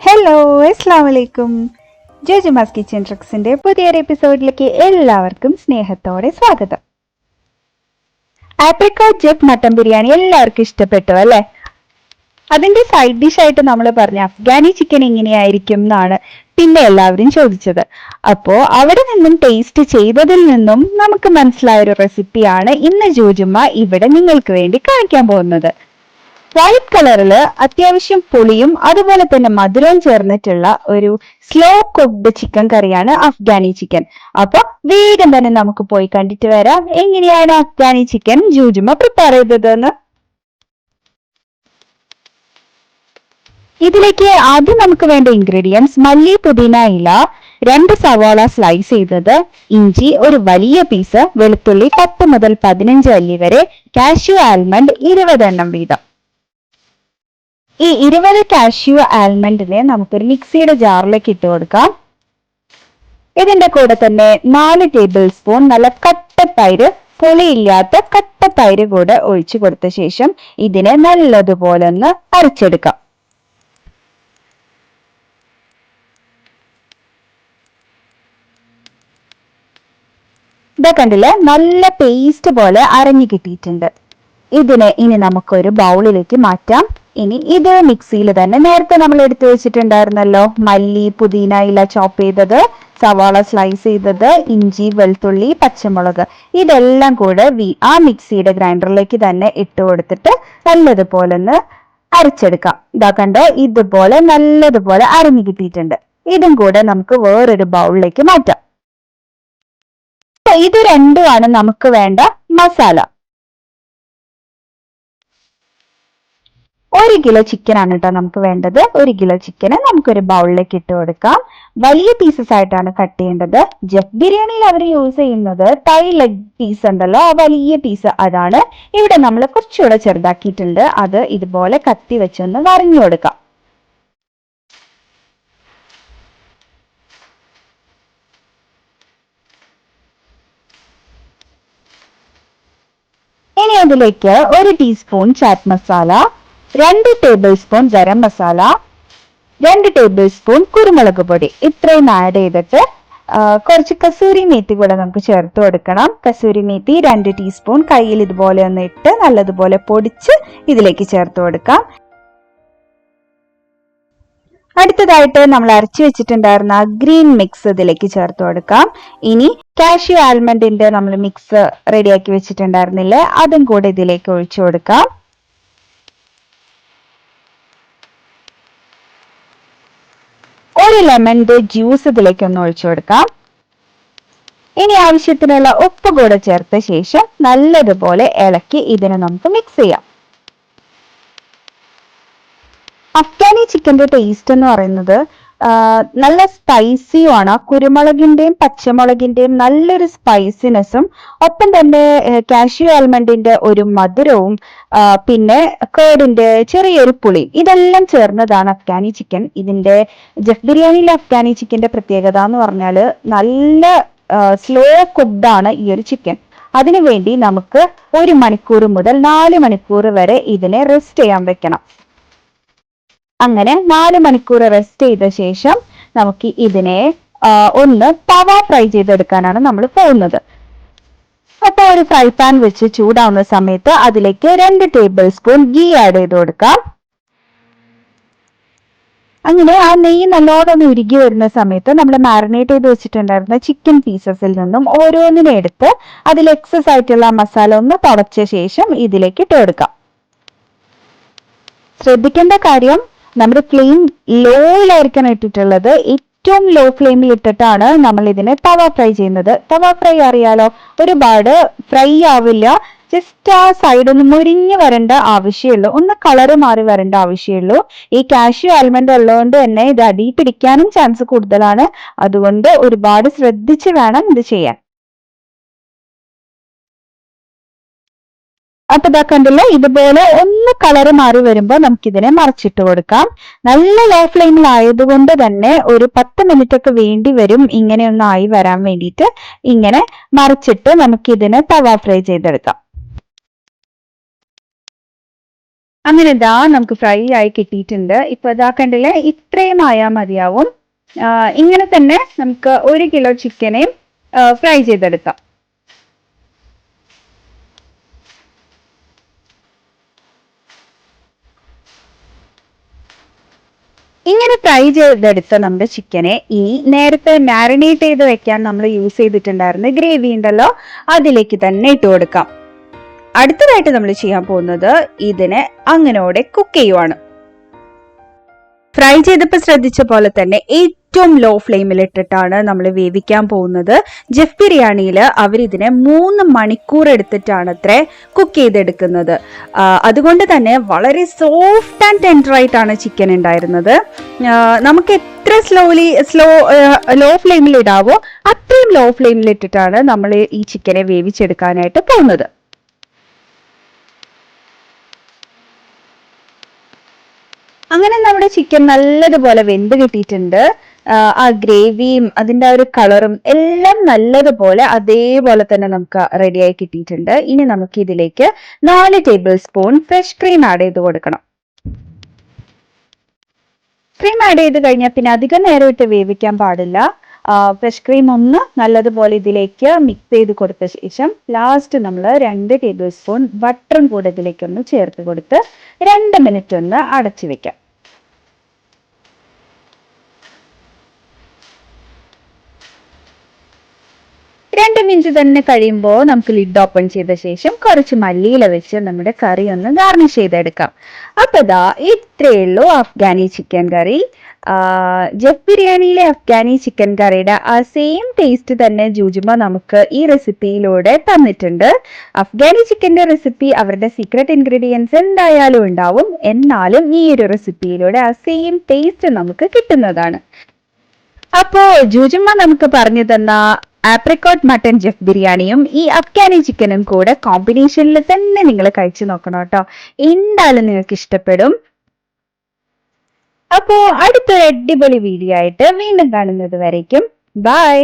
Hello, അസ്സാം വലൈക്കും. ജോജുമാസ് kitchen ട്രിക്സിന്റെ പുതിയൊരു എപ്പിസോഡിലേക്ക് എല്ലാവർക്കും സ്നേഹത്തോടെ സ്വാഗതം. ആപ്രിക്കോട്ട് ജെപ്പ് മട്ടൻ ബിരിയാണി എല്ലാവർക്കും ഇഷ്ടപ്പെട്ടു അല്ലേ? അതിന്റെ സൈഡ് ഡിഷ് ആയിട്ട് നമ്മൾ പറഞ്ഞ അഫ്ഗാനി ചിക്കൻ എങ്ങനെയായിരിക്കും എന്നാണ് പിന്നെ എല്ലാവരും ചോദിച്ചത്. അപ്പോ അവിടെ നിന്നും ടേസ്റ്റ് ചെയ്തതിൽ നിന്നും നമുക്ക് മനസ്സിലായ ഒരു റെസിപ്പിയാണ് ഇന്ന് ജോജുമ്മ ഇവിടെ നിങ്ങൾക്ക് വേണ്ടി കാണിക്കാൻ പോകുന്നത്. വൈറ്റ് കളറില് അത്യാവശ്യം പുളിയും അതുപോലെ തന്നെ മധുരവും ചേർന്നിട്ടുള്ള ഒരു സ്ലോ കുക്ക്ഡ് ചിക്കൻ കറിയാണ് അഫ്ഗാനി ചിക്കൻ. അപ്പൊ വേഗം തന്നെ നമുക്ക് പോയി കണ്ടിട്ട് വരാം എങ്ങനെയാണ് അഫ്ഗാനി ചിക്കൻ ജൂജുമ പ്രിപ്പയർ ചെയ്തതെന്ന്. ഇതിലേക്ക് ആദ്യം നമുക്ക് വേണ്ട ഇൻഗ്രീഡിയൻസ് മല്ലി, പുതിന ഇല, 2 സവാള സ്ലൈസ് ചെയ്തത്, ഇഞ്ചി ഒരു വലിയ പീസ്, വെളുത്തുള്ളി 10 മുതൽ 15 അല്ലി വരെ, കാഷ്യൂ ആൽമണ്ട് 20 എണ്ണം വീതം. ഈ 20 കാഷ്യൂ ആൽമണ്ടിനെ നമുക്കൊരു മിക്സിയുടെ ജാറിലേക്ക് ഇട്ട് കൊടുക്കാം. ഇതിന്റെ കൂടെ തന്നെ 4 ടേബിൾ സ്പൂൺ നല്ല കട്ട തൈര്, പുളിയില്ലാത്ത കട്ട തൈര് കൂടെ ഒഴിച്ചു കൊടുത്ത ശേഷം ഇതിനെ നല്ലതുപോലെ ഒന്ന് അരച്ചെടുക്കാം. ഇതാ കണ്ടില്ലേ, നല്ല പേസ്റ്റ് പോലെ അരഞ്ഞു കിട്ടിയിട്ടുണ്ട്. ഇതിനെ ഇനി നമുക്കൊരു ബൗളിലേക്ക് മാറ്റാം. ഇനി ഇത് മിക്സിയിൽ തന്നെ നേരത്തെ നമ്മൾ എടുത്തു വെച്ചിട്ടുണ്ടായിരുന്നല്ലോ, മല്ലി, പുതിന ഇല ചോപ്പ് ചെയ്തത്, സവാള സ്ലൈസ് ചെയ്തത്, ഇഞ്ചി, വെളുത്തുള്ളി, പച്ചമുളക്, ഇതെല്ലാം കൂടെ ആ മിക്സിയുടെ ഗ്രൈൻഡറിലേക്ക് തന്നെ ഇട്ട് കൊടുത്തിട്ട് നല്ലതുപോലെ ഒന്ന് അരച്ചെടുക്കാം. ഇതാ കണ്ടോ, ഇതുപോലെ നല്ലതുപോലെ അരഞ്ഞു കിട്ടിയിട്ടുണ്ട്. ഇതും കൂടെ നമുക്ക് വേറൊരു ബൗളിലേക്ക് മാറ്റാം. ഇത് രണ്ടുമാണ് നമുക്ക് വേണ്ട മസാല. 1 കിലോ ചിക്കൻ ആണ് കേട്ടോ നമുക്ക് വേണ്ടത്. 1 കിലോ ചിക്കന് നമുക്കൊരു ബൗളിലേക്ക് ഇട്ട് കൊടുക്കാം. വലിയ പീസസ് ആയിട്ടാണ് കട്ട് ചെയ്യേണ്ടത്. ജെഫ് ബിരിയാണിയിൽ അവർ യൂസ് ചെയ്യുന്നത് തൈ ലെഗ് പീസ് ഉണ്ടല്ലോ, ആ വലിയ പീസ്, അതാണ്. ഇവിടെ നമ്മൾ കുറച്ചുകൂടെ ചെറുതാക്കിയിട്ടുണ്ട്. അത് ഇതുപോലെ കത്തി വെച്ചൊന്ന് വരഞ്ഞു കൊടുക്കാം. ഇനി അതിലേക്ക് 1 teaspoon chat masala, 2 table spoon garam masala, 2 table spoon കുരുമുളക് പൊടി, ഇത്രയും ആഡ് ചെയ്തിട്ട് കുറച്ച് കസൂരി മേത്തി കൂടെ നമുക്ക് ചേർത്ത് കൊടുക്കണം. കസൂരി മേത്തി 2 ടീസ്പൂൺ കയ്യിൽ ഇതുപോലെ ഒന്ന് ഇട്ട് നല്ലതുപോലെ പൊടിച്ച് ഇതിലേക്ക് ചേർത്ത് കൊടുക്കാം. അടുത്തതായിട്ട് നമ്മൾ അരച്ചു വെച്ചിട്ടുണ്ടായിരുന്ന ഗ്രീൻ മിക്സ് ഇതിലേക്ക് ചേർത്ത് കൊടുക്കാം. ഇനി കാഷ്യൂ ആൽമണ്ടിന്റെ നമ്മൾ മിക്സ് റെഡിയാക്കി വെച്ചിട്ടുണ്ടായിരുന്നില്ലേ, അതും കൂടെ ഇതിലേക്ക് ഒഴിച്ചു കൊടുക്കാം. ഒരു ലെമണിന്റെ ജ്യൂസ് ഇതിലേക്ക് ഒന്ന് ഒഴിച്ചു കൊടുക്കാം. ഇനി ആവശ്യത്തിനുള്ള ഉപ്പ് കൂടെ ചേർത്ത ശേഷം നല്ലതുപോലെ ഇളക്കി ഇതിനെ നമുക്ക് മിക്സ് ചെയ്യാം. അഫ്ഗാനി ചിക്കന്റെ ടേസ്റ്റ് എന്ന് പറയുന്നത് നല്ല സ്പൈസിയുമാണ്. കുരുമുളകിന്റെയും പച്ചമുളകിന്റെയും നല്ലൊരു സ്പൈസിനെസ്സും ഒപ്പം തന്നെ കാഷ്യൂ ആൽമണ്ടിന്റെ ഒരു മധുരവും പിന്നെ കേടിന്റെ ചെറിയൊരു പുളി, ഇതെല്ലാം ചേർന്നതാണ് അഫ്ഗാനി ചിക്കൻ. ഇതിന്റെ ജെഫ് ബിരിയാണിയിലെ അഫ്ഗാനി ചിക്കന്റെ പ്രത്യേകത എന്ന് പറഞ്ഞാല് നല്ല സ്ലോ കുക്ക്ഡ് ആണ് ഈ ഒരു ചിക്കൻ. അതിനുവേണ്ടി നമുക്ക് 1 മണിക്കൂർ മുതൽ 4 മണിക്കൂർ വരെ ഇതിനെ റെസ്റ്റ് ചെയ്യാൻ വെക്കണം. അങ്ങനെ 4 മണിക്കൂർ റെസ്റ്റ് ചെയ്ത ശേഷം നമുക്ക് ഇതിനെ ഒന്ന് തവ ഫ്രൈ ചെയ്തെടുക്കാനാണ് നമ്മൾ പോകുന്നത്. അപ്പൊ ഒരു ഫ്രൈ പാൻ വെച്ച് ചൂടാവുന്ന സമയത്ത് അതിലേക്ക് 2 ടേബിൾ സ്പൂൺ ഗീ ആഡ് ചെയ്ത് കൊടുക്കാം. അങ്ങനെ ആ നെയ്യ് നല്ലോണം ഉരുകി വരുന്ന സമയത്ത് നമ്മൾ മാരിനേറ്റ് ചെയ്ത് വെച്ചിട്ടുണ്ടായിരുന്ന ചിക്കൻ പീസസിൽ നിന്നും ഓരോന്നിനെ എടുത്ത് അതിൽ എക്സസ് ആയിട്ടുള്ള മസാല ഒന്ന് തുടച്ച ശേഷം ഇതിലേക്ക് ഇട്ട് കൊടുക്കാം. ശ്രദ്ധിക്കേണ്ട കാര്യം, നമ്മുടെ ഫ്ലെയിം ലോയിലായിരിക്കണം ഇട്ടിട്ടുള്ളത്. ഏറ്റവും ലോ ഫ്ലെയിമിൽ ഇട്ടിട്ടാണ് നമ്മൾ ഇതിനെ തവ ഫ്രൈ ചെയ്യുന്നത്. തവ ഫ്രൈ അറിയാലോ, ഒരുപാട് ഫ്രൈ ആവില്ല, ജസ്റ്റ് ആ സൈഡ് ഒന്ന് മുരിഞ്ഞ് വരേണ്ട ആവശ്യമുള്ളൂ, ഒന്ന് കളറ് മാറി വരേണ്ട ആവശ്യമുള്ളൂ. ഈ കാഷ്യൂ ആൽമണ്ട് ഉള്ളതുകൊണ്ട് തന്നെ ഇത് അടി പിടിക്കാനും ചാൻസ് കൂടുതലാണ്. അതുകൊണ്ട് ഒരുപാട് ശ്രദ്ധിച്ച് വേണം ഇത് ചെയ്യാൻ. അപ്പൊ ഇതാ കണ്ടില്ലേ, ഇതുപോലെ ഒന്ന് കളറ് മാറി വരുമ്പോൾ നമുക്കിതിനെ മറിച്ചിട്ട് കൊടുക്കാം. നല്ല ലോ ഫ്ലെയിമിൽ ആയതുകൊണ്ട് തന്നെ ഒരു 10 മിനിറ്റ് ഒക്കെ വേണ്ടി വരും ഇങ്ങനെ ഒന്ന് ആയി വരാൻ വേണ്ടിയിട്ട്. ഇങ്ങനെ മറിച്ചിട്ട് നമുക്കിതിനെ തവ ഫ്രൈ ചെയ്തെടുക്കാം. അങ്ങനെ ഇതാ നമുക്ക് ഫ്രൈ ആയി കിട്ടിയിട്ടുണ്ട്. ഇപ്പൊ ഇതാ കണ്ടില്ലേ, ഇത്രയും ആയാൽ മതിയാവും. ഇങ്ങനെ തന്നെ നമുക്ക് 1 കിലോ ചിക്കനെയും ഫ്രൈ ചെയ്തെടുക്കാം. ഇങ്ങനെ ഫ്രൈ ചെയ്തെടുത്ത നമ്മുടെ ചിക്കനെ ഇനി നേരത്തെ മാരിനേറ്റ് ചെയ്ത് വെക്കാൻ നമ്മൾ യൂസ് ചെയ്തിട്ടുണ്ടായിരുന്ന ഗ്രേവി ഉണ്ടല്ലോ, അതിലേക്ക് തന്നെ ഇട്ട് കൊടുക്കാം. അടുത്തതായിട്ട് നമ്മൾ ചെയ്യാൻ പോകുന്നത് ഇതിനെ അങ്ങനോടെ കുക്ക് ചെയ്യുവാണ്. ഫ്രൈ ചെയ്തപ്പോൾ ശ്രദ്ധിച്ച പോലെ തന്നെ ഏറ്റവും ലോ ഫ്ലെയിമിൽ ഇട്ടിട്ടാണ് നമ്മൾ വേവിക്കാൻ പോകുന്നത്. ജെഫ് ബിരിയാണിയിൽ അവരിതിനെ 3 മണിക്കൂർ എടുത്തിട്ടാണ് അത്ര കുക്ക് ചെയ്തെടുക്കുന്നത്. അതുകൊണ്ട് തന്നെ വളരെ സോഫ്റ്റ് ആൻഡ് ടെൻഡർ ആയിട്ടാണ് ചിക്കൻ ഉണ്ടായിരുന്നത്. നമുക്ക് എത്ര ലോ ഫ്ലെയിമിൽ ഇടാവോ അത്രയും ലോ ഫ്ലെയിമിൽ ഇട്ടിട്ടാണ് നമ്മൾ ഈ ചിക്കനെ വേവിച്ചെടുക്കാനായിട്ട് പോകുന്നത്. അങ്ങനെ നമ്മുടെ ചിക്കൻ നല്ലതുപോലെ വെന്ത് കിട്ടിയിട്ടുണ്ട്. ആ ഗ്രേവിയും അതിന്റെ ആ ഒരു കളറും എല്ലാം നല്ലതുപോലെ അതേപോലെ തന്നെ നമുക്ക് റെഡിയായി കിട്ടിയിട്ടുണ്ട്. ഇനി നമുക്ക് ഇതിലേക്ക് 4 table spoon fresh cream add ചെയ്ത് കൊടുക്കണം. ക്രീം ആഡ് ചെയ്ത് കഴിഞ്ഞാൽ പിന്നെ അധികം നേരം ഇട്ട് വേവിക്കാൻ പാടില്ല. ഫ്രഷ് ക്രീം ഒന്ന് നല്ലതുപോലെ ഇതിലേക്ക് മിക്സ് ചെയ്ത് കൊടുത്ത ശേഷം ലാസ്റ്റ് നമ്മൾ 2 ടേബിൾ സ്പൂൺ ബട്ടറും കൂടെ ഇതിലേക്ക് ഒന്ന് ചേർത്ത് കൊടുത്ത് 2 മിനിറ്റ് ഒന്ന് അടച്ചു വെക്കാം. 2 മിനിറ്റ് തന്നെ കഴിയുമ്പോൾ നമുക്ക് ലിഡ് ഓപ്പൺ ചെയ്ത ശേഷം കുറച്ച് മല്ലിയില വെച്ച് നമ്മുടെ കറി ഒന്ന് ഗാർണിഷ് ചെയ്തെടുക്കാം. അപ്പൊ ദാ ഇത്രയേ ഉള്ളൂ അഫ്ഗാനി ചിക്കൻ കറി. ജെഫ് ബിരിയാണിയിലെ അഫ്ഗാനി ചിക്കൻ കറിയുടെ ആ സെയിം ടേസ്റ്റ് തന്നെ ജൂജുമ നമുക്ക് ഈ റെസിപ്പിയിലൂടെ തന്നിട്ടുണ്ട്. അഫ്ഗാനി ചിക്കന്റെ റെസിപ്പി അവരുടെ സീക്രട്ട് ഇൻഗ്രീഡിയൻസ് എന്തായാലും ഉണ്ടാവും, എന്നാലും ഈ ഒരു റെസിപ്പിയിലൂടെ ആ സെയിം ടേസ്റ്റ് നമുക്ക് കിട്ടുന്നതാണ്. അപ്പോ ജൂജുമ്മ നമുക്ക് പറഞ്ഞു തന്ന ആപ്രിക്കോട്ട് മട്ടൻ ജെഫ് ബിരിയാണിയും ഈ അഫ്ഗാനി ചിക്കനും കൂടെ കോമ്പിനേഷനിൽ തന്നെ നിങ്ങൾ കഴിച്ചു നോക്കണം കേട്ടോ. എന്തായാലും നിങ്ങൾക്ക് ഇഷ്ടപ്പെടും. അപ്പോ അടുത്തൊരു അടിപൊളി വീഡിയോ ആയിട്ട് വീണ്ടും കാണുന്നത് വരയ്ക്കും ബൈ.